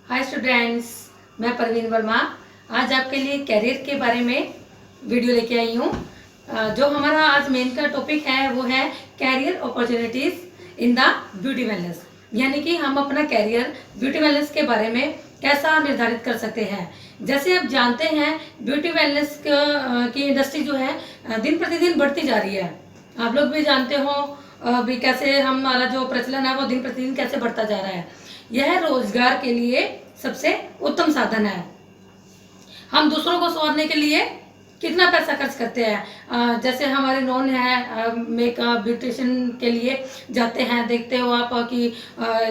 Hi students, मैं परवीन वर्मा आज आपके लिए कैरियर के बारे में वीडियो लेके आई हूँ। जो हमारा आज मेन का टॉपिक है वो है career opportunities in the beauty wellness, यानी कि हम अपना कैरियर ब्यूटी वेलनेस के बारे में कैसा निर्धारित कर सकते हैं। जैसे आप जानते हैं ब्यूटी वेलनेस की इंडस्ट्री जो है दिन प्रतिदिन बढ़ती जा रही है। आप लोग भी जानते हो भी कैसे हमारा जो प्रचलन है वो दिन प्रतिदिन कैसे बढ़ता जा रहा है। यह रोजगार के लिए सबसे उत्तम साधन है। हम दूसरों को संवारने के लिए कितना पैसा खर्च करते हैं। जैसे हमारे नॉन है मेकअप ब्यूटिशियन के लिए जाते हैं, देखते हो आप कि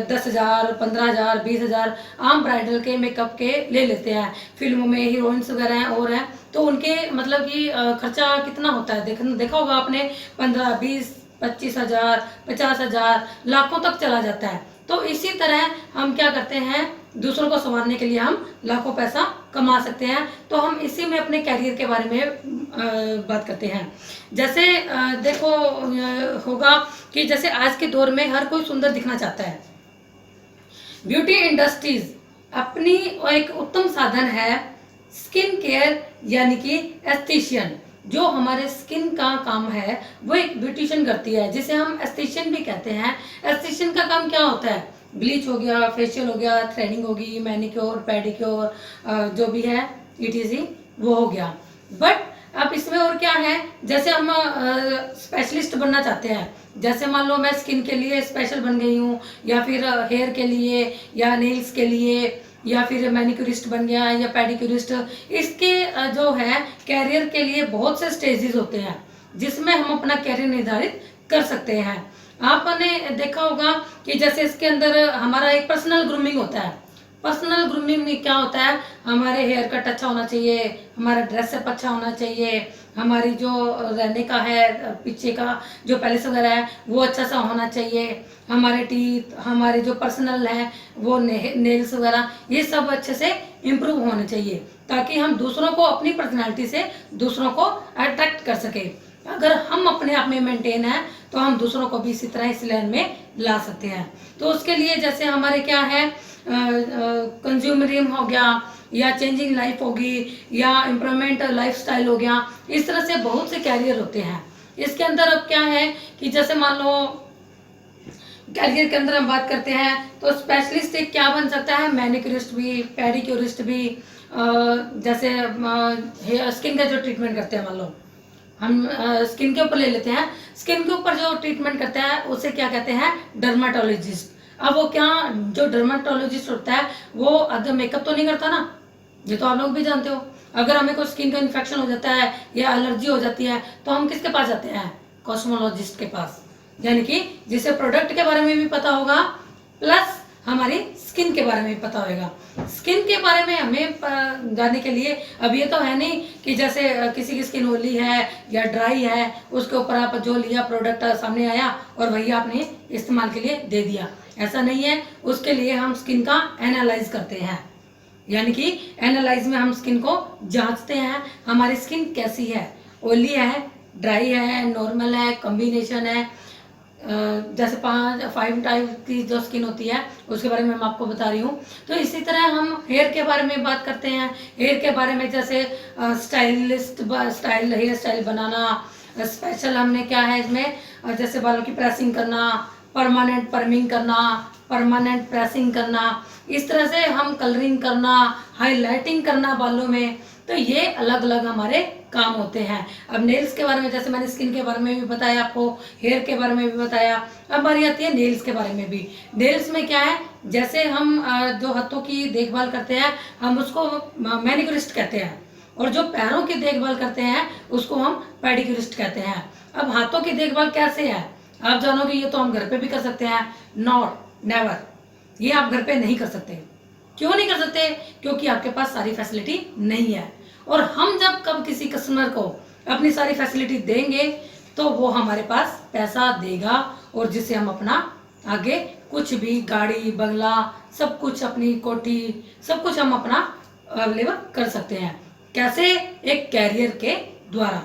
10,000 15,000 20,000 आम ब्राइडल के मेकअप के ले लेते हैं। फिल्मों में हीरोइंस वगैरह हैं और हैं तो उनके मतलब कि खर्चा कितना होता है देखा होगा आपने, 15 20 25,000 50,000 लाखों तक चला जाता है। तो इसी तरह हम क्या करते हैं, दूसरों को संवारने के लिए हम लाखों पैसा कमा सकते हैं। तो हम इसी में अपने कैरियर के बारे में बात करते हैं। जैसे देखो होगा कि जैसे आज के दौर में हर कोई सुंदर दिखना चाहता है। ब्यूटी इंडस्ट्रीज अपनी एक उत्तम साधन है स्किन केयर, यानी कि एस्थेशियन। जो हमारे स्किन का काम है वो एक ब्यूटिशियन करती है, जिसे हम एस्थेशियन भी कहते हैं। एस्थेशियन का काम क्या होता है, ब्लीच हो गया, फेशियल हो गया, थ्रेडिंग होगी, मैनिक्योर पेडिक्योर जो भी है ETC वो हो गया। बट अब इसमें और क्या है, जैसे हम स्पेशलिस्ट बनना चाहते हैं। जैसे मान लो मैं स्किन के लिए स्पेशल बन गई हूँ, या फिर हेयर के लिए या नेल्स के लिए, या फिर मैनिक्यूरिस्ट बन गया या पेडिक्यूरिस्ट। इसके जो है कैरियर के लिए बहुत से स्टेजेस होते हैं जिसमें हम अपना कैरियर निर्धारित कर सकते हैं। आपने देखा होगा कि जैसे इसके अंदर हमारा एक पर्सनल ग्रूमिंग होता है। पर्सनल ग्रूमिंग में क्या होता है, हमारे हेयर कट अच्छा होना चाहिए, हमारा ड्रेसअप अच्छा होना चाहिए, हमारी जो रहने का है पीछे का जो पैलेस वगैरह है वो अच्छा सा होना चाहिए, हमारे टीथ, हमारे जो पर्सनल है वो नेल्स वगैरह ये सब अच्छे से इम्प्रूव होने चाहिए, ताकि हम दूसरों को अपनी पर्सनैलिटी से दूसरों को अट्रैक्ट कर सके। अगर हम अपने आप में मेंटेन है तो हम दूसरों को भी इसी तरह इस लाइन में ला सकते हैं। तो उसके लिए जैसे हमारे क्या है, कंज्यूमरिज्म हो गया, या चेंजिंग लाइफ होगी, या इम्प्रूवमेंट लाइफस्टाइल हो गया। इस तरह से बहुत से कैरियर होते हैं। इसके अंदर अब क्या है कि जैसे मान लो कैरियर के अंदर हम बात करते हैं तो स्पेशलिस्ट एक क्या बन सकता है, मैनिक्यूरिस्ट भी, पेडिक्यूरिस्ट भी। जैसे स्किन का जो ट्रीटमेंट करते हैं, मान लो हम स्किन के ऊपर ले लेते हैं, स्किन के ऊपर जो ट्रीटमेंट करते हैं उसे क्या कहते हैं, डर्माटोलॉजिस्ट। अब वो क्या, जो डर्माटोलॉजिस्ट होता है वो अदर मेकअप तो नहीं करता ना, ये तो आप लोग भी जानते हो। अगर हमें कोई स्किन का इन्फेक्शन हो जाता है या एलर्जी हो जाती है तो हम किसके पास जाते हैं, कॉस्मोलॉजिस्ट के पास, यानी कि जिसे प्रोडक्ट के बारे में भी पता होगा प्लस हमारी स्किन के बारे में भी पता होगा। स्किन के बारे में हमें जानने के लिए अब ये तो है नहीं कि जैसे किसी की स्किन ऑयली है या ड्राई है, उसके ऊपर आप जो लिया प्रोडक्ट सामने आया और वही आपने इस्तेमाल के लिए दे दिया, ऐसा नहीं है। उसके लिए हम स्किन का एनालाइज करते हैं, यानी कि एनालाइज में हम स्किन को जांचते हैं हमारी स्किन कैसी है, ऑयली है, ड्राई है, नॉर्मल है, कॉम्बिनेशन है। जैसे 5 टाइप की जो स्किन होती है उसके बारे में मैं आपको बता रही हूँ। तो इसी तरह हम हेयर के बारे में बात करते हैं। हेयर के बारे में जैसे हेयर स्टाइल बनाना, स्पेशल हमने क्या है इसमें, जैसे बालों की प्रेसिंग करना, परमानेंट पर्मिंग करना, परमानेंट प्रेसिंग करना, इस तरह से हम कलरिंग करना, हाईलाइटिंग करना बालों में। तो ये अलग अलग हमारे काम होते हैं। अब नेल्स के बारे में, जैसे मैंने स्किन के बारे में भी बताया आपको, हेयर के बारे में भी बताया, अब बारी आती है नेल्स के बारे में भी। नेल्स में क्या है, जैसे हम जो हाथों की देखभाल करते हैं हम उसको मैनिक्यूरिस्ट कहते हैं, और जो पैरों की देखभाल करते हैं उसको हम पेडिक्यूरिस्ट कहते हैं। अब हाथों की देखभाल कैसे है आप जानोगे, ये तो हम घर पे भी कर सकते हैं, नॉट नेवर, ये आप घर पे नहीं कर सकते। क्यों नहीं कर सकते, क्योंकि आपके पास सारी फैसिलिटी नहीं है। और हम जब कब किसी कस्टमर को अपनी सारी फैसिलिटी देंगे तो वो हमारे पास पैसा देगा, और जिससे हम अपना आगे कुछ भी, गाड़ी बंगला सब कुछ, अपनी कोठी सब कुछ हम अपना अवेलेबल कर सकते हैं। कैसे, एक कैरियर के द्वारा।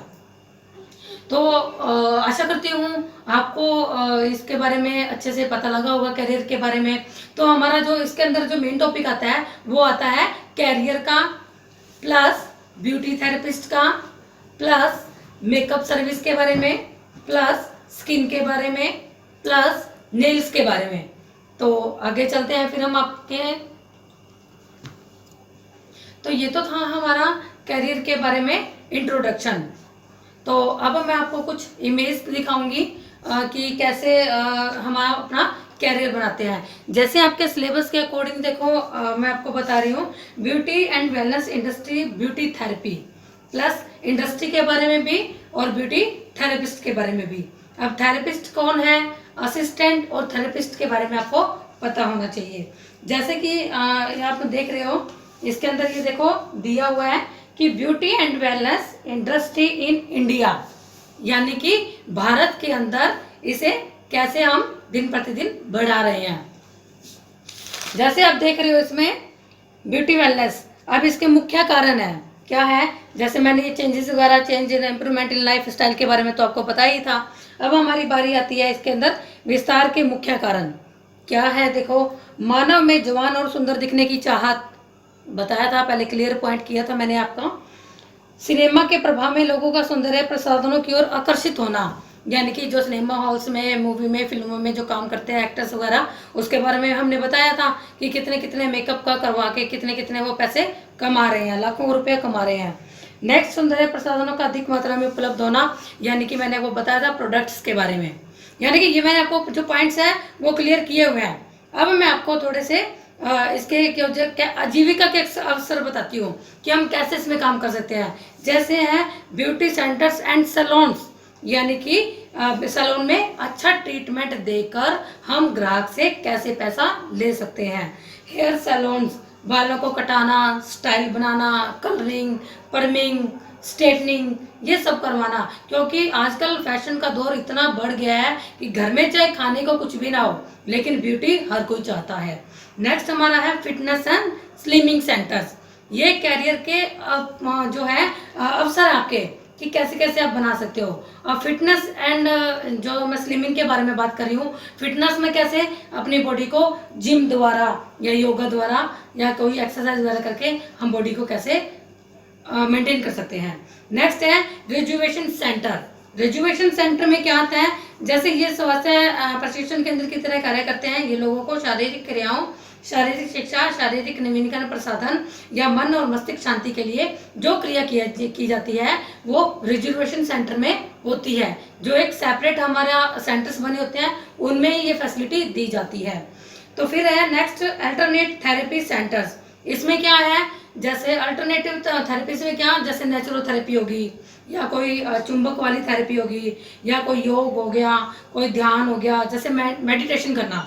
तो आशा करती हूँ आपको इसके बारे में अच्छे से पता लगा होगा कैरियर के बारे में। तो हमारा जो इसके अंदर जो मेन टॉपिक आता है वो आता है कैरियर का, प्लस ब्यूटी थेरेपिस्ट का, प्लस मेकअप सर्विस के बारे में, प्लस स्किन के बारे में, प्लस नेल्स के बारे में। तो आगे चलते हैं फिर हम आपके। तो ये तो था हमारा कैरियर के बारे में इंट्रोडक्शन। तो अब मैं आपको कुछ इमेज दिखाऊंगी कि कैसे हम अपना कैरियर बनाते हैं। जैसे आपके सिलेबस के अकॉर्डिंग देखो, मैं आपको बता रही हूँ beauty and wellness industry, beauty therapy, plus industry के बारे में भी और ब्यूटी थेरेपिस्ट के बारे में भी। अब थेरेपिस्ट कौन है, असिस्टेंट और थेरेपिस्ट के बारे में आपको पता होना चाहिए। जैसे कि आप देख रहे हो इसके अंदर ये देखो दिया हुआ है कि beauty and wellness industry in India, यानी कि भारत के अंदर इसे कैसे हम दिन प्रतिदिन बढ़ा रहे हैं। जैसे आप देख रहे हो इसमें ब्यूटी वेलनेस, अब इसके मुख्य कारण है क्या है। जैसे मैंने ये चेंजेस वगैरह, change in improvement in life style के बारे में तो आपको पता ही था। अब हमारी बारी आती है इसके अंदर विस्तार के मुख्य कारण क्या है। देखो, मानव में जवान और सुंदर दिखने की चाहत, बताया था पहले, क्लियर पॉइंट किया था मैंने आपका। सिनेमा के प्रभाव में लोगों का सौंदर्य प्रसाधनों की ओर आकर्षित होना, यानी कि जो सिनेमा हॉल्स में, मूवी में, फिल्मों में जो काम करते हैं एक्टर्स वगैरह, उसके बारे में हमने बताया था कि कितने कितने मेकअप का करवा के कितने कितने वो पैसे कमा रहे हैं, लाखों रुपए कमा रहे हैं। नेक्स्ट, सौंदर्य प्रसाधनों का अधिक मात्रा में उपलब्ध होना, यानी कि मैंने वो बताया था प्रोडक्ट्स के बारे में। यानी कि ये मैंने आपको जो पॉइंट्स हैं वो क्लियर किए हुए हैं। अब मैं आपको थोड़े से इसके क्या आजीविका के अवसर बताती हूँ कि हम कैसे इसमें काम कर सकते हैं। जैसे हैं ब्यूटी सेंटर्स एंड सैलून्स, यानी कि सैलून में अच्छा ट्रीटमेंट देकर हम ग्राहक से कैसे पैसा ले सकते हैं। हेयर सैलून्स, बालों को कटाना, स्टाइल बनाना, कलरिंग, पर्मिंग, स्ट्रेटनिंग, ये सब करवाना, क्योंकि आजकल फैशन का दौर इतना बढ़ गया है कि घर में चाहे खाने को कुछ भी ना हो लेकिन ब्यूटी हर कोई चाहता है। नेक्स्ट हमारा है फिटनेस एंड स्लिमिंग सेंटर्स। ये कैरियर के जो है अवसर आपके कि कैसे कैसे आप बना सकते हो। अब फिटनेस एंड जो मैं स्लिमिंग के बारे में बात कर रही हूँ, फिटनेस में कैसे अपनी बॉडी को जिम द्वारा या योगा द्वारा या कोई एक्सरसाइज वगैरह करके हम बॉडी को कैसे मेंटेन कर सकते हैं। नेक्स्ट है रिजुवेशन सेंटर। रिजुवेशन सेंटर में क्या आता है, जैसे ये स्वास्थ्य प्रशिक्षण केंद्र की तरह कार्य करते हैं। ये लोगों को शारीरिक क्रियाओं, शारीरिक शिक्षा, शारीरिक नवीनीकरण प्रसाधन या मन और मस्तिष्क शांति के लिए जो क्रिया की जाती है वो रिजुवेशन सेंटर में होती है। जो एक सेपरेट हमारा सेंटर्स बने होते हैं उनमें ये फैसिलिटी दी जाती है। तो फिर है नेक्स्ट अल्टरनेट थेरेपी सेंटर्स। इसमें क्या है, जैसे अल्टरनेटिव थेरेपीज में क्या, जैसे नेचुरल थेरेपी होगी या कोई चुंबक वाली थेरेपी होगी या कोई योग हो गया, कोई ध्यान हो गया, जैसे मेडिटेशन करना।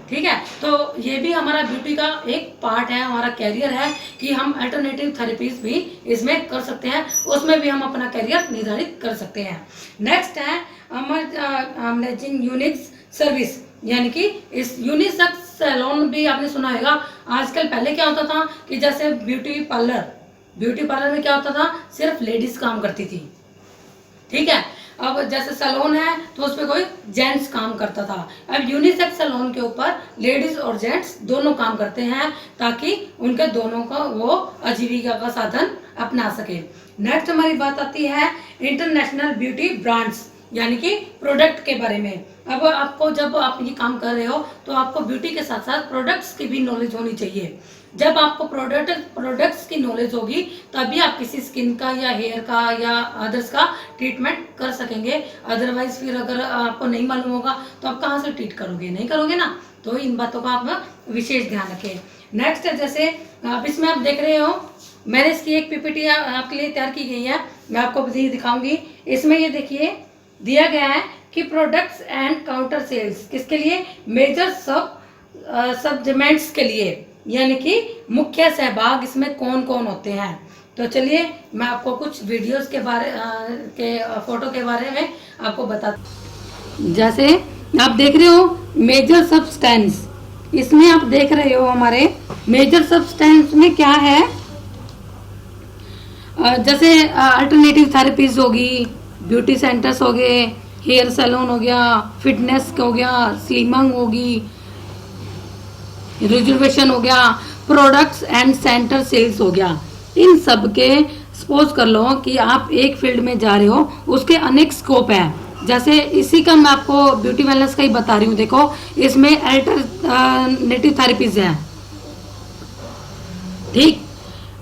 ठीक है, तो ये भी हमारा ब्यूटी का एक पार्ट है, हमारा कैरियर है कि हम अल्टरनेटिव थेरेपीज भी इसमें कर सकते हैं, उसमें भी हम अपना कैरियर निर्धारित कर सकते हैं। नेक्स्ट है अमर्जिंग यूनिक्स सर्विस, यानी कि इस यूनिसेक्स सैलून भी आपने सुना होगा। आजकल पहले क्या होता था कि जैसे ब्यूटी पार्लर में क्या होता था, सिर्फ लेडीज काम करती थी। ठीक है, अब जैसे सैलून है तो उसमें कोई जेंट्स काम करता था। अब यूनिसेक्स सैलून के ऊपर लेडीज और जेंट्स दोनों काम करते हैं ताकि उनके दोनों का वो आजीविका का साधन अपना सके। नेक्स्ट हमारी बात आती है इंटरनेशनल ब्यूटी ब्रांड्स, यानी कि प्रोडक्ट के बारे में। अब आपको जब आप ये काम कर रहे हो तो आपको ब्यूटी के साथ साथ प्रोडक्ट्स की भी नॉलेज होनी चाहिए। जब आपको प्रोडक्ट्स की नॉलेज होगी तभी आप किसी स्किन का या हेयर का या अदर्स का ट्रीटमेंट कर सकेंगे। अदरवाइज फिर अगर आपको नहीं मालूम होगा तो आप कहाँ से ट्रीट करोगे, नहीं करोगे ना। तो इन बातों का आप विशेष ध्यान रखें। नेक्स्ट है, जैसे आप इसमें आप देख रहे हो, मैंने इसकी एक पीपीटी आपके लिए तैयार की गई है, मैं आपको भी दिखाऊंगी। इसमें ये देखिए दिया गया है कि प्रोडक्ट्स एंड काउंटर सेल्स किसके लिए, मेजर सब्जेक्ट्स के लिए, यानी कि मुख्य सहभाग इसमें कौन कौन होते हैं। तो चलिए मैं आपको कुछ वीडियोस के बारे के फोटो के बारे में आपको बताती। जैसे आप देख रहे हो मेजर सब्सटेंस, इसमें आप देख रहे हो हमारे मेजर सब्सटेंस में क्या है, जैसे अल्टरनेटिव थेरेपीज होगी, ब्यूटी सेंटर्स हो गए, हेयर सैलून हो गया, फिटनेस हो गया, स्लिमिंग होगी, रिजर्वेशन हो गया, प्रोडक्ट्स एंड सेंटर सेल्स हो गया। इन सब के सपोज कर लो कि आप एक फील्ड में जा रहे हो, उसके अनेक स्कोप है। जैसे इसी का मैं आपको ब्यूटी वेलनेस का ही बता रही हूँ। देखो इसमें अल्टरनेटिव थेरेपीज है, ठीक।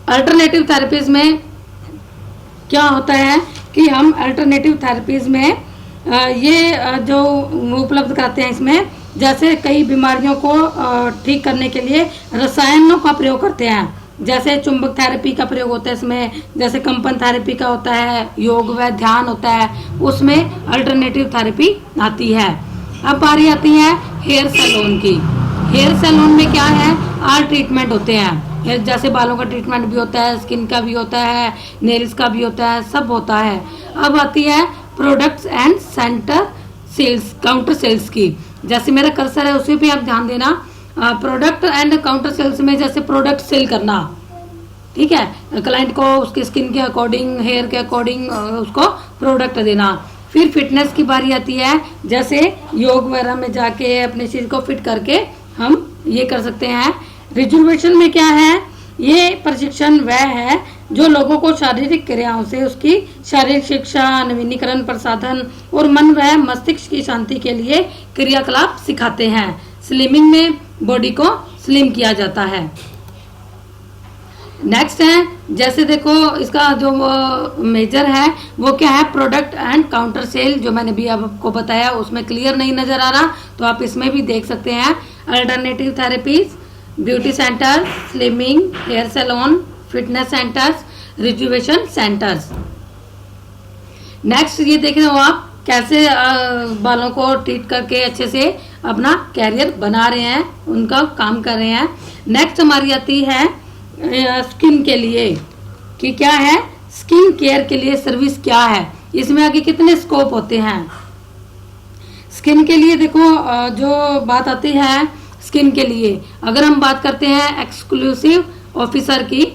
अल्टरनेटिव थेरेपीज में क्या होता है कि हम अल्टरनेटिव थेरेपीज में ये जो उपलब्ध कराते हैं, इसमें जैसे कई बीमारियों को ठीक करने के लिए रसायनों का प्रयोग करते हैं। जैसे चुंबक थेरेपी का प्रयोग होता है इसमें, जैसे कंपन थेरेपी का होता है, योग व ध्यान होता है, उसमें अल्टरनेटिव थेरेपी आती है। अब बारी आती है हेयर सैलून की। हेयर सैलून में क्या है, आल ट्रीटमेंट होते हैं। जैसे बालों का ट्रीटमेंट भी होता है, स्किन का भी होता है, नेल्स का भी होता है, सब होता है। अब आती है products and center sales, counter sales की। जैसे मेरा कर्सर है उसी पे आप ध्यान देना। प्रोडक्ट एंड काउंटर सेल्स में जैसे प्रोडक्ट सेल करना, ठीक है, क्लाइंट को उसके स्किन के अकॉर्डिंग, हेयर के अकॉर्डिंग उसको प्रोडक्ट देना। फिर फिटनेस की बारी आती है, जैसे योग वगैरह में जाके अपने शरीर को फिट करके हम ये कर सकते हैं। रिजुर्वेशन में क्या है, ये प्रशिक्षण वह है जो लोगों को शारीरिक क्रियाओं से उसकी शारीरिक शिक्षा, नवीनीकरण, प्रसाधन और मन व मस्तिष्क की शांति के लिए क्रियाकलाप सिखाते हैं। स्लिमिंग में बॉडी को स्लिम किया जाता है। नेक्स्ट है, जैसे देखो इसका जो मेजर है वो क्या है, प्रोडक्ट एंड काउंटर सेल। जो मैंने भी आपको बताया उसमें क्लियर नहीं नजर आ रहा तो आप इसमें भी देख सकते हैं। Alternative therapies, beauty centre, slimming, hair salon, fitness centres, rejuvenation centres. Next ये देख रहे हो आप कैसे बालों को ट्रीट करके अच्छे से अपना कैरियर बना रहे हैं, उनका काम कर रहे हैं। नेक्स्ट हमारी आती है स्किन के लिए कि क्या है, स्किन केयर के लिए सर्विस क्या है, इसमें आगे कितने स्कोप होते हैं। स्किन के लिए देखो जो बात आती है स्किन के लिए, अगर हम बात करते हैं एक्सक्लूसिव ऑफिसर की,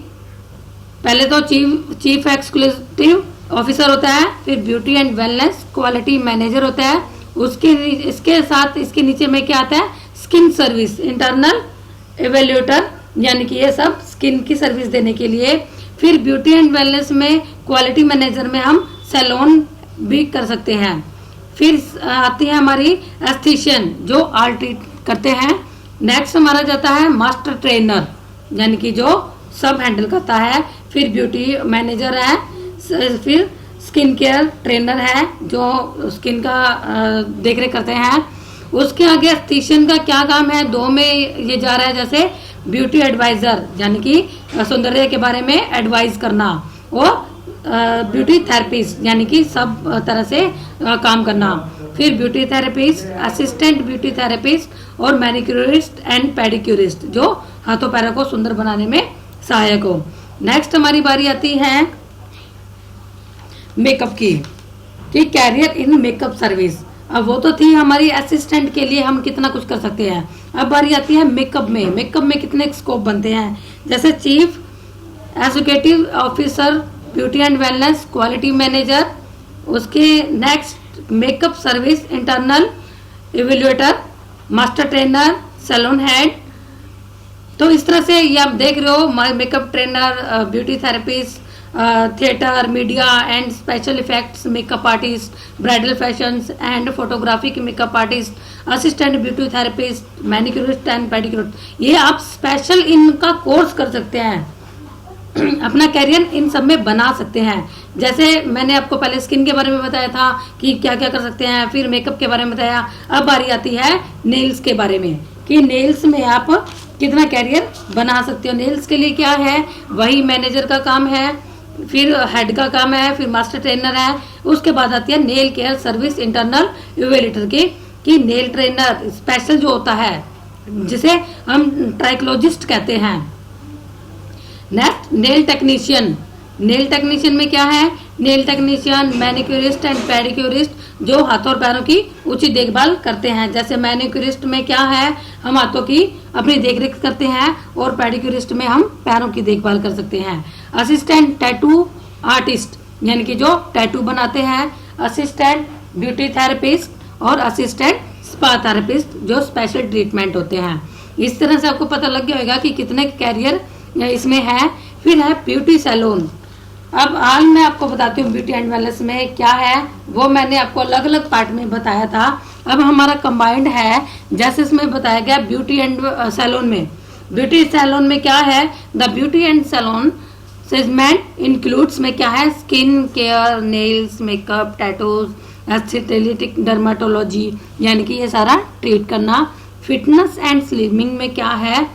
पहले तो चीफ एक्सक्लूसिव ऑफिसर होता है, फिर beauty and wellness quality manager होता है, उसके इसके साथ इसके नीचे में क्या आता है, स्किन सर्विस इंटरनल एवेल्यूटर, यानी कि ये सब स्किन की सर्विस देने के लिए। फिर ब्यूटी एंड वेलनेस में क्वालिटी मैनेजर में हम सैलून भी कर सकते हैं। फिर आती है हमारी एस्थेशियन जो आल ट्रीट करते हैं। नेक्स्ट हमारा जाता है मास्टर ट्रेनर, यानी कि जो सब हैंडल करता है। फिर ब्यूटी मैनेजर है, फिर स्किन केयर ट्रेनर है जो स्किन का देख रेख करते हैं। उसके आगे एस्थेशियन का क्या काम है, दो में ये जा रहा है, जैसे ब्यूटी एडवाइजर यानी कि सौंदर्य के बारे में एडवाइज करना, और ब्यूटी थेरेपिस्ट यानी कि सब तरह से काम करना। फिर beauty therapist, assistant beauty therapist और मैनिक्योरिस्ट एंड पेडिक्योरिस्ट जो हाथों पैरों को सुंदर बनाने में सहायक हो। नेक्स्ट हमारी बारी आती है मेकअप की, कि कैरियर इन मेकअप सर्विस। अब वो तो थी हमारी असिस्टेंट के लिए हम कितना कुछ कर सकते हैं। अब बारी आती है मेकअप में। मेकअप में कितने स्कोप बनते हैं, जैसे chief educative officer, beauty and wellness, quality manager. उसके next makeup service internal evaluator, master trainer, salon head. तो इस तरह से ये आप देख रहे हो, makeup trainer, beauty therapist, theatre, media and special effects makeup artist, bridal fashions and photography के makeup artist, assistant beauty therapist, manicurist and pedicurist. ये आप स्पेशल इनका कोर्स कर सकते हैं, अपना कैरियर इन सब में बना सकते हैं। जैसे मैंने आपको पहले स्किन के बारे में बताया था कि क्या क्या कर सकते हैं, फिर मेकअप के बारे में बताया। अब बारी आती है नेल्स के बारे में, कि नेल्स में आप कितना कैरियर बना सकते हो। नेल्स के लिए क्या है, वही मैनेजर का काम है, फिर हेड का काम है, फिर मास्टर ट्रेनर है। उसके बाद आती है nail care service internal evaluator की, कि नेल ट्रेनर स्पेशल जो होता है जिसे हम ट्राइकोलॉजिस्ट कहते हैं। Next nail technician. Nail technician में क्या है, नेल टेक्नीशियन, मैनिक्योरिस्ट एंड पेडिक्योरिस्ट जो हाथों और पैरों की उचित देखभाल करते हैं। जैसे मैनिक्योरिस्ट में क्या है, हम हाथों की अपनी देखरेख करते हैं, और पेडिक्योरिस्ट में हम पैरों की देखभाल कर सकते हैं। असिस्टेंट टैटू आर्टिस्ट यानी कि जो टैटू बनाते हैं। असिस्टेंट ब्यूटी थेरेपिस्ट और असिस्टेंट स्पा थेरेपिस्ट जो स्पेशल ट्रीटमेंट होते हैं। इस तरह से आपको पता लग गया होगा कि कितने कैरियर इसमें है। फिर है ब्यूटी सैलून। अब हाल मैं आपको बताती हूँ ब्यूटी एंड वेलनेस में क्या है, वो मैंने आपको अलग अलग पार्ट में बताया था। अब हमारा कंबाइंड है, जैसे इसमें बताया गया ब्यूटी एंड सैलून में। ब्यूटी सैलून में क्या है, the beauty and salon segment includes में क्या है, skin care, nails, makeup, tattoos, aesthetic, dermatology, यानी कि ये सारा ट्रीट करना। फिटनेस एंड स्लिमिंग में क्या है,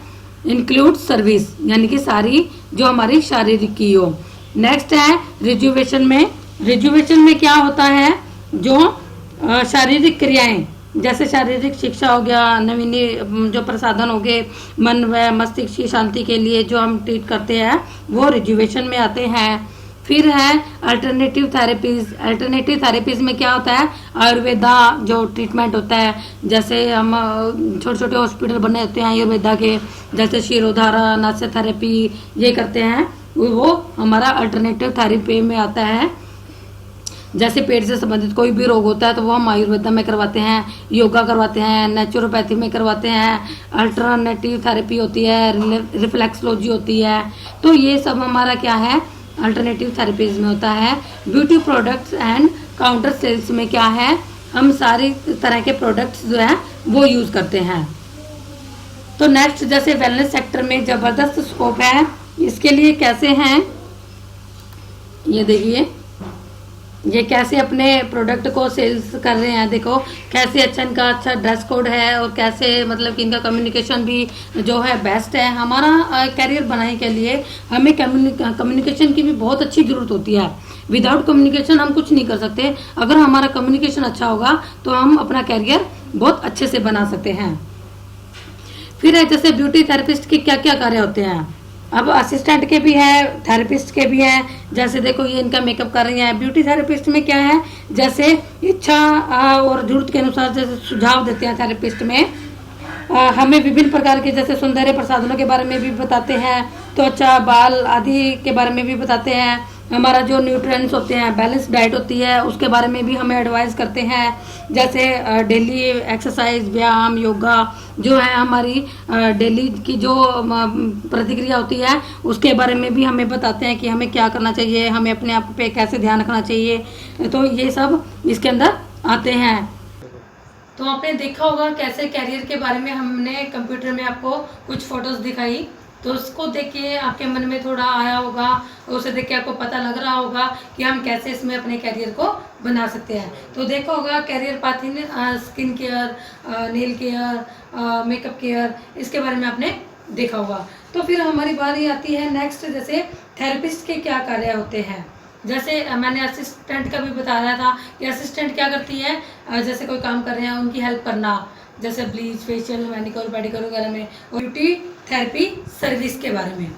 इंक्लूड सर्विस, यानी कि सारी जो हमारी शारीरिक की हो। नेक्स्ट है रिजुवेशन में। रिजुवेशन में क्या होता है, जो शारीरिक क्रियाएं, जैसे शारीरिक शिक्षा हो गया, नवीनी जो प्रसाधन हो गए, मन व मस्तिष्क की शांति के लिए जो हम ट्रीट करते हैं वो रिजुवेशन में आते हैं। फिर है अल्टरनेटिव थेरेपीज। अल्टरनेटिव थेरेपीज में क्या होता है, आयुर्वेदा जो ट्रीटमेंट होता है, जैसे हम छोटे छोटे हॉस्पिटल बने होते हैं आयुर्वेदा के, जैसे शिरोधारा, नास्य थेरेपी, ये करते हैं, वो हमारा अल्टरनेटिव थेरेपी में आता है। जैसे पेट से संबंधित कोई भी रोग होता है तो वो हम आयुर्वेदा में करवाते हैं, योगा करवाते हैं, नेचुरोपैथी में करवाते हैं, अल्टरनेटिव थेरेपी होती है, रिफ्लेक्सोलॉजी होती है। तो ये सब हमारा क्या है, अल्टरनेटिव थेरेपीज में होता है। Beauty products and counter sales में क्या है, हम सारी तरह के प्रोडक्ट्स जो है वो यूज करते हैं। तो नेक्स्ट जैसे वेलनेस सेक्टर में जबरदस्त स्कोप है, इसके लिए कैसे हैं, ये देखिए ये कैसे अपने प्रोडक्ट को सेल्स कर रहे हैं। देखो कैसे अच्छा इनका अच्छा ड्रेस कोड है और कैसे मतलब कि इनका कम्युनिकेशन भी जो है बेस्ट है। हमारा कैरियर बनाने के लिए हमें कम्युनिकेशन की भी बहुत अच्छी ज़रूरत होती है। विदाउट कम्युनिकेशन हम कुछ नहीं कर सकते। अगर हमारा कम्युनिकेशन अच्छा होगा तो हम अपना कैरियर बहुत अच्छे से बना सकते हैं। फिर है जैसे ब्यूटी थेरेपिस्ट के क्या क्या कार्य होते हैं। अब असिस्टेंट के भी है, थेरेपिस्ट के भी है। जैसे देखो ये इनका मेकअप कर रही है। ब्यूटी थेरेपिस्ट में क्या है, जैसे इच्छा और जरूरत के अनुसार जैसे सुझाव देते हैं। थेरेपिस्ट में हमें विभिन्न प्रकार के जैसे सौंदर्य प्रसाधनों के बारे में भी बताते हैं, त्वचा, बाल आदि के बारे में भी बताते हैं। हमारा जो न्यूट्रिएंट्स होते हैं, बैलेंस डाइट होती है, उसके बारे में भी हमें एडवाइस करते हैं। जैसे डेली एक्सरसाइज, व्यायाम, योगा जो है हमारी डेली की जो प्रतिक्रिया होती है उसके बारे में भी हमें बताते हैं कि हमें क्या करना चाहिए, हमें अपने आप पे कैसे ध्यान रखना चाहिए। तो ये सब इसके अंदर आते हैं। तो आपने देखा होगा कैसे कैरियर के बारे में हमने कंप्यूटर में आपको कुछ फोटोज दिखाई, तो उसको देख के आपके मन में थोड़ा आया होगा, उसे देख के आपको पता लग रहा होगा कि हम कैसे इसमें अपने कैरियर को बना सकते हैं। तो देखा होगा career path in skin care, nail care, makeup care, इसके बारे में आपने देखा होगा। तो फिर हमारी बारी आती है नेक्स्ट, जैसे थेरेपिस्ट के क्या कार्य होते हैं। जैसे मैंने असिस्टेंट का भी बताया था कि असिस्टेंट क्या करती है, जैसे कोई काम कर रहे हैं उनकी हेल्प करना, जैसे ब्लीच, फेशियल, मैनिक्योर, पेडिक्योर वगैरह में। ब्यूटी थेरेपी सर्विस के बारे में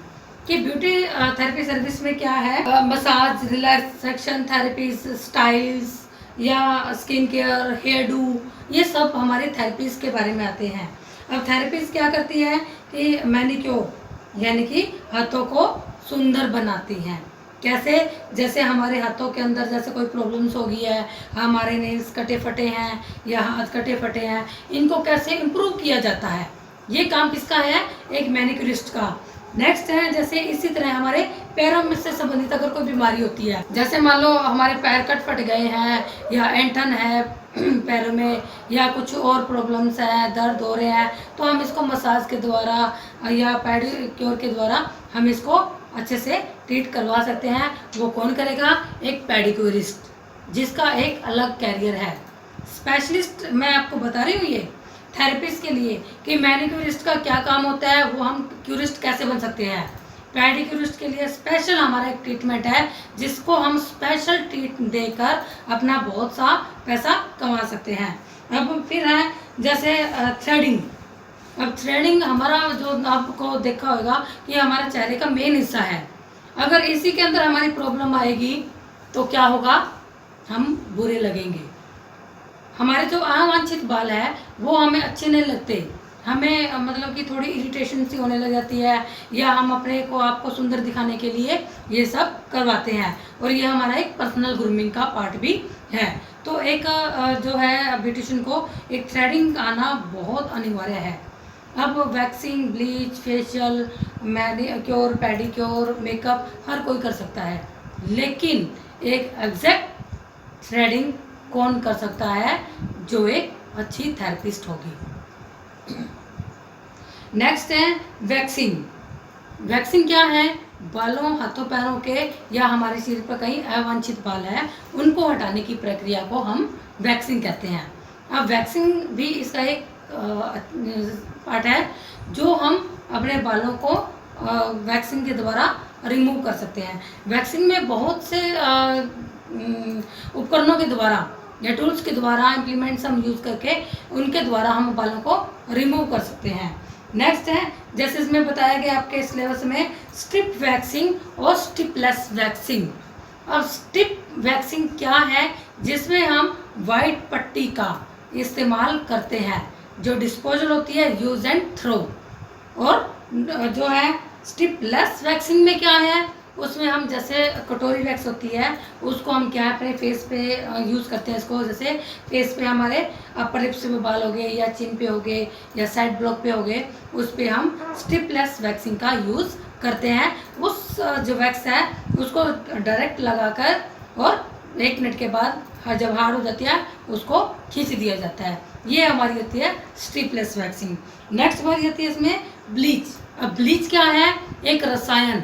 कि ब्यूटी थेरेपी सर्विस में क्या है, मसाज, रिलैक्सेशन थेरेपीज, स्टाइल्स या स्किन केयर, हेयर डू, ये सब हमारे थेरेपीज के बारे में आते हैं। अब थेरेपीज क्या करती है कि मैनिक्योर यानी कि हाथों को सुंदर बनाती हैं। कैसे, जैसे हमारे हाथों के अंदर जैसे कोई प्रॉब्लम्स हो गई है, हमारे नेल्स कटे फटे हैं या हाथ कटे फटे हैं, इनको कैसे इम्प्रूव किया जाता है, ये काम किसका है, एक मैनिक्योरिस्ट का। नेक्स्ट है जैसे इसी तरह हमारे पैरों में से संबंधित अगर कोई बीमारी होती है, जैसे मान लो हमारे पैर कट फट गए हैं या ऐंठन है पैरों में या कुछ और प्रॉब्लम्स है, दर्द हो रहे हैं, तो हम इसको मसाज के द्वारा या पेडिक्योर के द्वारा हम इसको अच्छे से ट्रीट करवा सकते हैं। वो कौन करेगा, एक पेडिक्योरिस्ट, जिसका एक अलग कैरियर है। स्पेशलिस्ट मैं आपको बता रही हूँ ये थेरेपिस्ट के लिए कि मैनिक्योरिस्ट का क्या काम होता है, वो हम क्यूरिस्ट कैसे बन सकते हैं। पेडिक्योरिस्ट के लिए स्पेशल हमारा एक ट्रीटमेंट है जिसको हम स्पेशल ट्रीट देकर अपना बहुत सा पैसा कमा सकते हैं। अब फिर है जैसे थ्रेडिंग। अब थ्रेडिंग हमारा जो आपको देखा होगा कि हमारे चेहरे का मेन हिस्सा है। अगर इसी के अंदर हमारी प्रॉब्लम आएगी तो क्या होगा, हम बुरे लगेंगे। हमारे जो अवांछित बाल है वो हमें अच्छे नहीं लगते, हमें मतलब कि थोड़ी इरिटेशन सी होने लग जाती है, या हम अपने को आपको सुंदर दिखाने के लिए ये सब करवाते हैं, और ये हमारा एक पर्सनल ग्रूमिंग का पार्ट भी है। तो एक जो है ब्यूटिशियन को एक थ्रेडिंग आना बहुत अनिवार्य है। अब waxing, bleach, facial, manicure, pedicure, makeup हर कोई कर सकता है, लेकिन एक एग्जैक्ट थ्रेडिंग कौन कर सकता है? जो एक अच्छी थेरेपिस्ट होगी। नेक्स्ट है वैक्सिंग। वैक्सिंग क्या है? बालों, हाथों पैरों के या हमारे शरीर पर कहीं अवांछित बाल है, उनको हटाने की प्रक्रिया को हम वैक्सिंग कहते हैं। अब वैक्सिंग भी इसका एक पार्ट है, जो हम अपने बालों को वैक्सिंग के द्वारा रिमूव कर सकते हैं। वैक्सिंग में बहुत से उपकरणों के द्वारा या टूल्स के द्वारा, इम्प्लीमेंट्स हम यूज़ करके उनके द्वारा हम बालों को रिमूव कर सकते हैं। नेक्स्ट है, जैसे इसमें बताया गया आपके सिलेबस में, स्ट्रिप वैक्सिंग और स्ट्रिपलेस वैक्सिंग। अब स्ट्रिप वैक्सिंग क्या है? जिसमें हम वाइट पट्टी का इस्तेमाल करते हैं, जो डिस्पोजल होती है, यूज एंड थ्रो। और जो है स्ट्रिपलेस वैक्सिंग में क्या है? उसमें हम जैसे कटोरी वैक्स होती है, उसको हम क्या अपने फेस पे यूज़ करते हैं। इसको जैसे फेस पे हमारे अपर लिप्स पे बाल हो गए, या चिन पे हो गए, या साइड ब्लॉक पे हो गए, उस पे हम स्ट्रिपलेस वैक्सिंग का यूज़ करते हैं। उस जो वैक्स है उसको डायरेक्ट लगाकर और 1 मिनट के बाद जब हार्ड हो जाती है उसको खींच दिया जाता है। ये हमारी होती है स्ट्रिपलेस वैक्सिंग। नेक्स्ट हमारी होती है इसमें ब्लीच। अब ब्लीच क्या है? एक रसायन,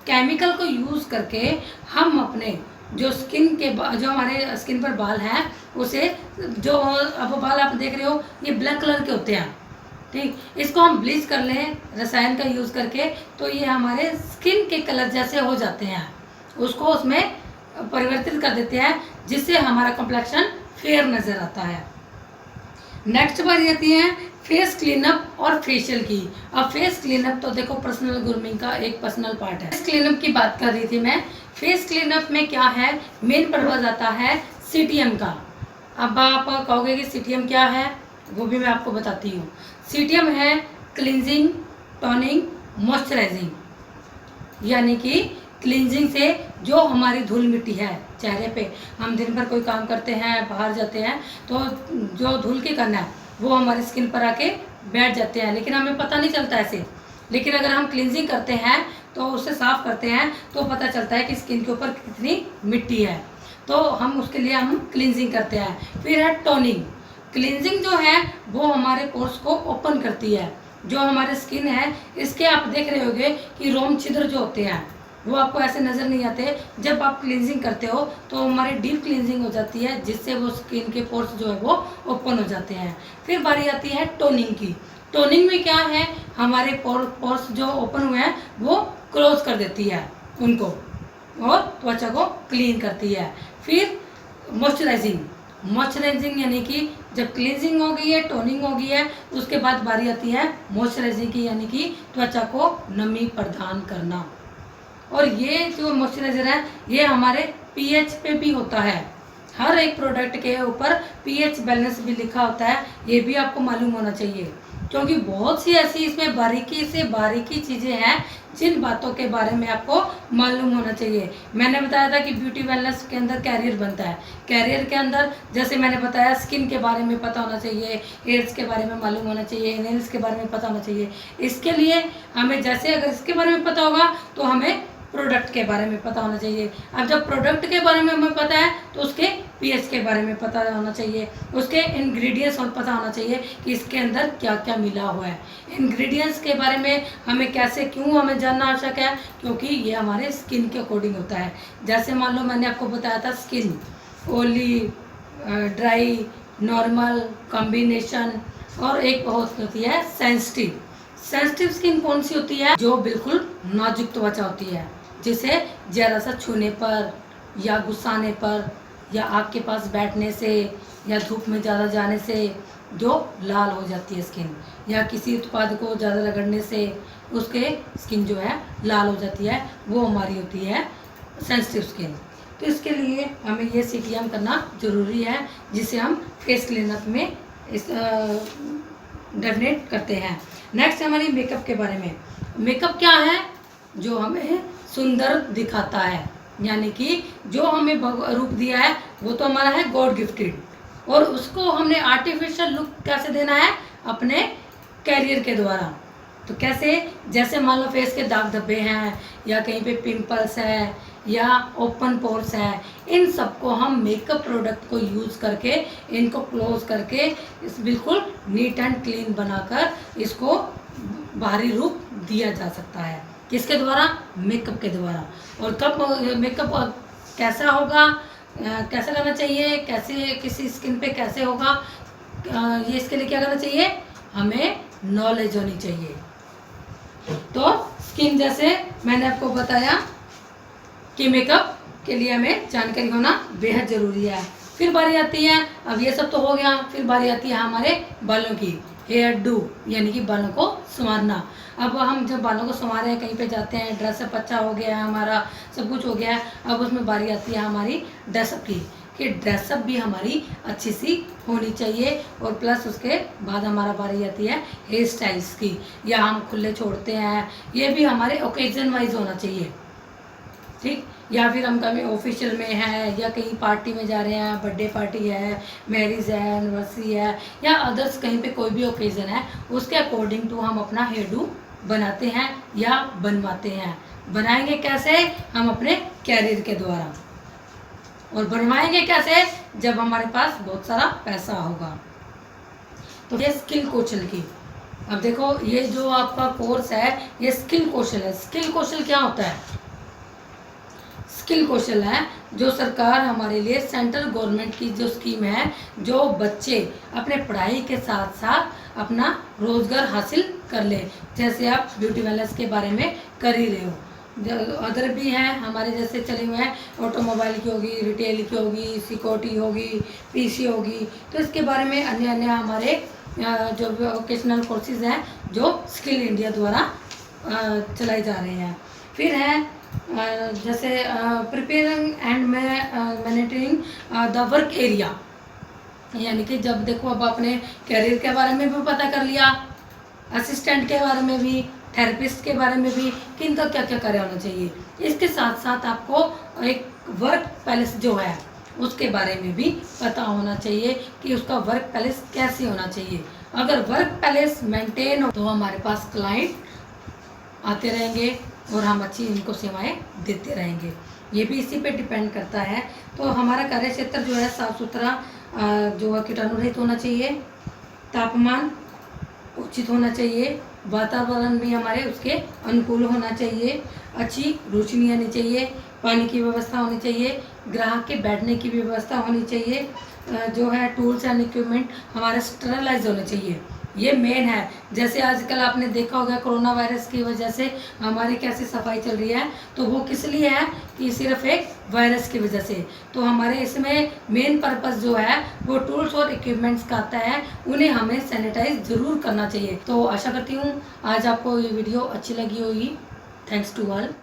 केमिकल को यूज़ करके हम अपने जो स्किन के जो हमारे स्किन पर बाल हैं, उसे जो अब बाल आप देख रहे हो ये ब्लैक कलर के होते हैं, ठीक, इसको हम ब्लीच कर लें रसायन का यूज़ करके, तो ये हमारे स्किन के कलर जैसे हो जाते हैं, उसको उसमें परिवर्तित कर देते हैं, जिससे हमारा कॉम्प्लेक्शन फेयर नज़र आता है। नेक्स्ट बारी आती है फेस क्लीनअप और फेशियल की। अब फेस क्लीनअप तो देखो पर्सनल ग्रूमिंग का एक पर्सनल पार्ट है। फेस क्लीनअप की बात कर रही थी मैं। फेस क्लीनअप में क्या है? मेन पर्पज आता है सीटीएम का। अब आप कहोगे कि सीटीएम क्या है, वो भी मैं आपको बताती हूँ। सीटीएम है क्लींजिंग, टोनिंग, मॉइस्चराइजिंग, यानी कि क्लींजिंग से जो हमारी धूल मिट्टी है चेहरे पे, हम दिन भर कोई काम करते हैं, बाहर जाते हैं, तो जो धूल के कण है वो हमारी स्किन पर आके बैठ जाते हैं, लेकिन हमें पता नहीं चलता ऐसे। लेकिन अगर हम क्लींजिंग करते हैं तो उससे साफ़ करते हैं तो पता चलता है कि स्किन के ऊपर कितनी मिट्टी है, तो हम उसके लिए हम क्लींजिंग करते हैं। फिर है टोनिंग। क्लींजिंग जो है वो हमारे पोर्स को ओपन करती है। जो हमारे स्किन है इसके आप देख रहे होंगे कि रोम छिद्र जो होते हैं वो आपको ऐसे नज़र नहीं आते। जब आप क्लींजिंग करते हो तो हमारी डीप क्लींजिंग हो जाती है, जिससे वो स्किन के पोर्स जो है वो ओपन हो जाते हैं। फिर बारी आती है टोनिंग की। टोनिंग में क्या है? हमारे पोर्स जो ओपन हुए हैं वो क्लोज कर देती है उनको, और त्वचा को क्लीन करती है। फिर मॉइस्चराइजिंग यानी कि जब क्लींजिंग हो गई है, टोनिंग हो गई है, उसके बाद बारी आती है मॉइस्चराइजिंग की, यानी कि त्वचा को नमी प्रदान करना। और ये जो मॉइस्चराइजर है ये हमारे पीएच पे भी होता है। हर एक प्रोडक्ट के ऊपर पीएच बैलेंस भी लिखा होता है, ये भी आपको मालूम होना चाहिए, क्योंकि बहुत सी ऐसी इसमें बारीकी चीज़ें हैं जिन बातों के बारे में आपको मालूम होना चाहिए। मैंने बताया था कि ब्यूटी वेलनेस के अंदर कैरियर बनता है। कैरियर के अंदर जैसे मैंने बताया स्किन के बारे में पता होना चाहिए, हेयर्स के बारे में मालूम होना चाहिए, नेल्स के बारे में पता होना चाहिए। इसके लिए हमें जैसे अगर इसके बारे में पता होगा तो हमें प्रोडक्ट के बारे में पता होना चाहिए। अब जब प्रोडक्ट के बारे में हमें पता है तो उसके पीएच के बारे में पता होना चाहिए, उसके इंग्रेडिएंट्स और पता होना चाहिए कि इसके अंदर क्या क्या मिला हुआ है। इंग्रेडिएंट्स के बारे में हमें कैसे क्यों हमें जानना आवश्यक है, क्योंकि ये हमारे स्किन के अकॉर्डिंग होता है। जैसे मान लो मैंने आपको बताया था skin oily, dry, normal, combination, और एक बहुत होती है सेंसिटिव स्किन कौन सी होती है? जो बिल्कुल नाजुक त्वचा होती है, जिसे ज़रा सा छूने पर या गुस्साने पर या आग के पास बैठने से या धूप में ज़्यादा जाने से जो लाल हो जाती है स्किन, या किसी उत्पाद को ज़्यादा रगड़ने से उसके स्किन जो है लाल हो जाती है, वो हमारी होती है सेंसिटिव स्किन। तो इसके लिए हमें ये सीटीएम करना ज़रूरी है, जिसे हम फेस क्लीनअप में इस डेफिनेट करते हैं। नेक्स्ट हमारी मेकअप के बारे में। मेकअप क्या है? जो हमें सुंदर दिखाता है, यानी कि जो हमें रूप दिया है वो तो हमारा है गॉड गिफ्टेड, और उसको हमने आर्टिफिशियल लुक कैसे देना है? अपने कैरियर के द्वारा। तो कैसे? जैसे मान लो फेस के दाग धब्बे हैं, या कहीं पे पिंपल्स है, या ओपन पोर्स है, इन सबको हम मेकअप प्रोडक्ट को यूज़ करके इनको क्लोज करके इस बिल्कुल नीट एंड क्लीन बनाकर इसको बाहरी रूप दिया जा सकता है। किसके द्वारा? मेकअप के द्वारा। और कब मेकअप कैसा होगा, कैसा करना चाहिए, कैसे किसी स्किन पे कैसे होगा, ये इसके लिए क्या करना चाहिए? हमें नॉलेज होनी चाहिए। तो स्किन, जैसे मैंने आपको बताया कि मेकअप के लिए हमें जानकारी होना बेहद ज़रूरी है। फिर बारी आती है, अब ये सब तो हो गया, फिर बारी आती है हमारे बालों की, हेयर डू, यानी कि बालों को संवारना। अब हम जब बालों को संवार हैं, कहीं पे जाते हैं, ड्रेसअप अच्छा हो गया है हमारा, सब कुछ हो गया है, अब उसमें बारी आती है हमारी ड्रेसअप की, कि ड्रेसअप भी हमारी अच्छी सी होनी चाहिए। और प्लस उसके बाद हमारा बारी आती है हेयर स्टाइल्स की, या हम खुले छोड़ते हैं, ये भी हमारे ओकेजन वाइज होना चाहिए, ठीक। या फिर हम कभी ऑफिशियल में हैं, या कहीं पार्टी में जा रहे हैं, बर्थडे पार्टी है, मैरिज है, एनिवर्सरी है, या अदर्स कहीं पे कोई भी ओकेजन है, उसके अकॉर्डिंग टू हम अपना हेयर डू बनाते हैं या बनवाते हैं। बनाएंगे कैसे? हम अपने कैरियर के द्वारा। और बनवाएंगे कैसे? जब हमारे पास बहुत सारा पैसा होगा। तो ये स्किल कौशल की। अब देखो, ये जो आपका कोर्स है ये स्किल कौशल है। स्किल कौशल क्या होता है? स्किल कौशल है जो सरकार हमारे लिए, सेंट्रल गवर्नमेंट की जो स्कीम है, जो बच्चे अपने पढ़ाई के साथ साथ अपना रोजगार हासिल कर ले। जैसे आप ब्यूटी वेलनेस के बारे में कर ही रहे हो, अदर भी हैं हमारे जैसे चले हुए हैं, ऑटोमोबाइल की होगी, रिटेल की होगी, सिक्योरिटी होगी, पीसी होगी। तो इसके बारे में अन्य अन्य हमारे जो वोकेशनल कोर्सेज हैं जो स्किल इंडिया द्वारा चलाए जा रहे हैं। फिर है जैसे preparing and managing the work area, यानी कि जब देखो, अब आपने कैरियर के बारे में भी पता कर लिया, असिस्टेंट के बारे में भी, थेरेपिस्ट के बारे में भी, किन का क्या क्या कार्य होना चाहिए। इसके साथ साथ आपको एक वर्क पैलेस जो है उसके बारे में भी पता होना चाहिए कि उसका वर्क पैलेस कैसे होना चाहिए। अगर वर्क पैलेस मेंटेन हो तो हमारे पास क्लाइंट आते रहेंगे और हम अच्छी इनको सेवाएं देते रहेंगे। ये भी इसी पे डिपेंड करता है। तो हमारा कार्य क्षेत्र जो है साफ़ सुथरा, जो है कीटाणु रहित होना चाहिए, तापमान उचित होना चाहिए, वातावरण भी हमारे उसके अनुकूल होना चाहिए, अच्छी रोशनी आनी चाहिए, पानी की व्यवस्था होनी चाहिए, ग्राहक के बैठने की भी व्यवस्था होनी चाहिए, जो है टूल्स एंड इक्विपमेंट हमारे स्टरलाइज होने चाहिए। ये मेन है। जैसे आजकल आपने देखा होगा कोरोना वायरस की वजह से हमारी कैसी सफाई चल रही है, तो वो किस लिए है? कि सिर्फ एक वायरस की वजह से। तो हमारे इसमें मेन पर्पस जो है वो टूल्स और इक्विपमेंट्स का आता है, उन्हें हमें सैनिटाइज ज़रूर करना चाहिए। तो आशा करती हूँ आज आपको ये वीडियो अच्छी लगी होगी। Thanks to all.